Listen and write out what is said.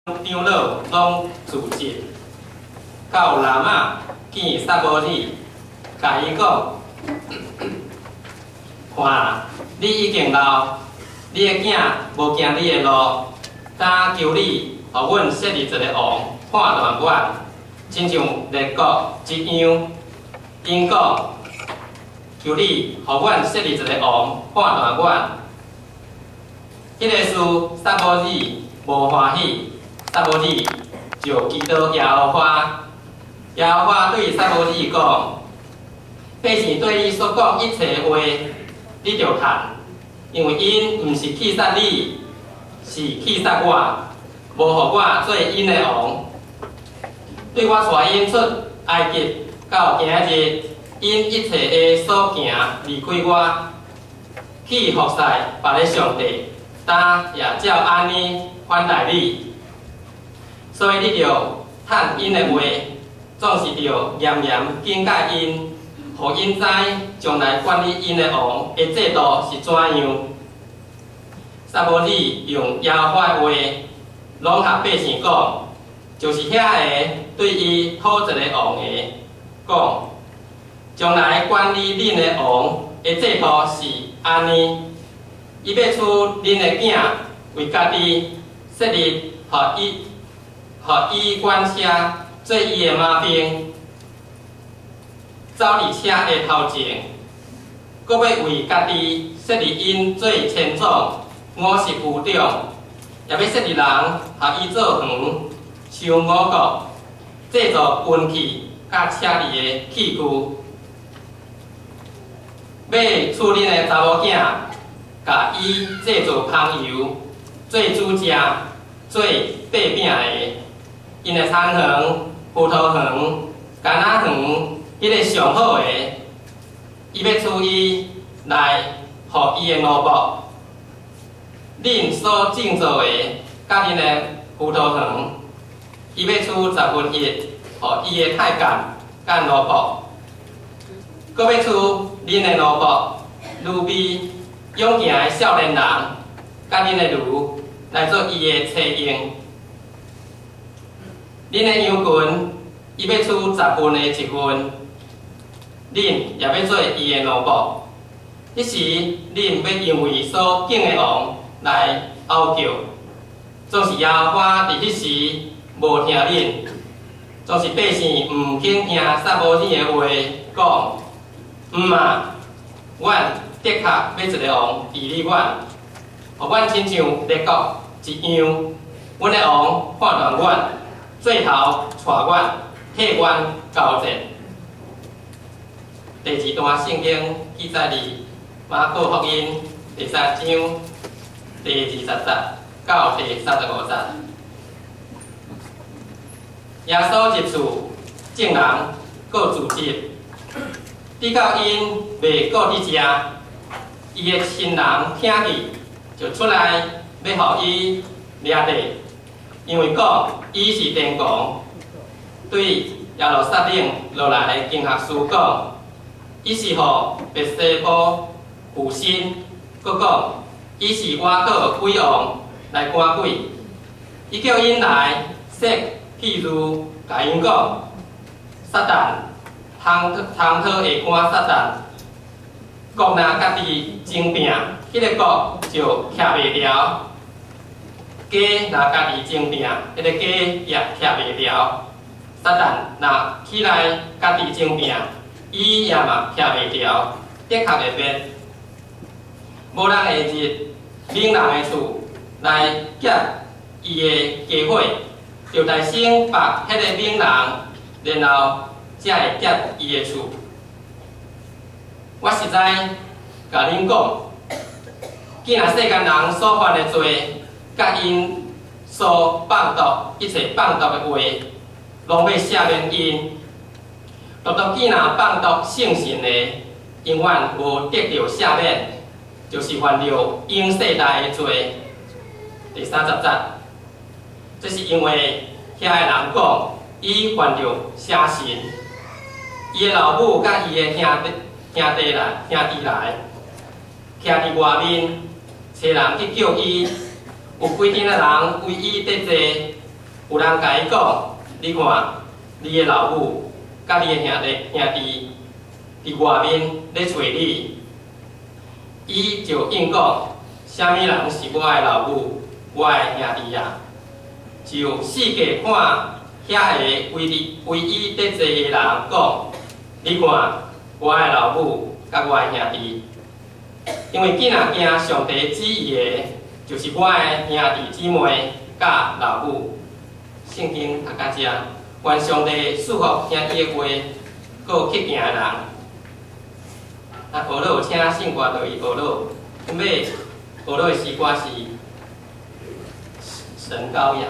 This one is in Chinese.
长老拢自疾，到南仔见萨摩尼，甲伊讲：看，你已经老，你的囝无行你的路，今求你，互阮设立一个王，判断阮，亲像列国一样。因讲，求你，互阮设立一个王，判断阮。迄个事，萨摩尼无欢喜。 萨摩尼就祈祷耶和华，耶和华对萨摩尼讲：百姓对你所讲一切话，你着看，因为因毋是去杀你，是去杀我，无互我做因的王。对我带因出埃及到今日，因一切的所行离开我，去服侍别个上帝，但也照安尼款待你。 所以你着趁因的话，总是着严严警戒因，互因知将来管理因的王的制度是怎样。萨摩尼用耶和华的话，拢甲百姓讲，就是遐个对伊讨一个王的讲，将来管理恁的王的制度是安尼，伊要处恁的囝为家己设立，互伊管车做伊的马兵，走伫车的头前，阁要为家己设立因做千总、50部长，也要设立人，互伊做园、收五谷，制作运气甲车里的器具，要处恁的查某囝，甲伊制作香油、做煮食、做薄饼的。 因的田园、葡萄园、橄榄园，迄个上好的，伊要处伊来，互伊的奴仆。恁所种造的，甲恁的葡萄园，伊要处1/10，互伊的太监甲奴仆。阁要处恁的奴仆、女婢、勇健的少年人，甲恁的驴来做伊的车用。 恁的羊群，伊要出1/10，恁也要做伊的奴仆。迄时，恁要因为所敬的王来嗷叫，总是耶和华伫迄时无听恁，总是百姓毋肯听萨摩尼的话，讲毋啊，阮的确要一个王治理阮，互阮亲像列国一样，阮的王判断阮。 最头带阮，替阮交战。第2段圣经记载伫马可福音第3章第20节到第35节。耶稣入厝，众人各自疾，直到因未顾伫食，伊的亲人听见，就出来要互伊掠地。 因为讲伊是天公，对耶路撒冷落来的经学师讲，伊是互别西卜附身，佮讲伊是我告鬼王来赶鬼。伊叫因来说譬如，甲因讲，撒旦通讨会赶撒旦，国若家己争拼，迄个国就徛袂牢。 家若家己争拼，迄个家也徛袂牢。撒旦若起来家己争拼，伊也嘛徛袂牢，的确会灭。无人会入闽人的厝来劫伊的家伙，就来先把迄个闽人，然后才会劫伊的厝。我实在甲恁讲，既然世间人所犯的罪， 甲因所放毒一切放毒的话，拢要赦免因。独独既若放毒圣神的，永远无得到赦免，就是犯了永世代的罪。第30节，这是因为遐个人讲，伊犯了邪神，伊的老母甲伊的兄弟来，徛伫外面，找人去叫伊。 有几天的人为伊得罪，有人甲伊讲，你看，你的老母甲你的兄弟伫外面咧找你，伊就应讲，啥物人是我的老母，我的兄弟啊？就四界看遐个唯一在座的人讲，你看，我的老母甲我的兄弟，因为囡仔惊上帝旨意的，就是我的兄弟姊妹甲老母。圣经读到遮，愿上帝祝福听伊的话，搁去行的人。啊，学老请圣歌落去学老，尾学老的诗歌是神羔羊。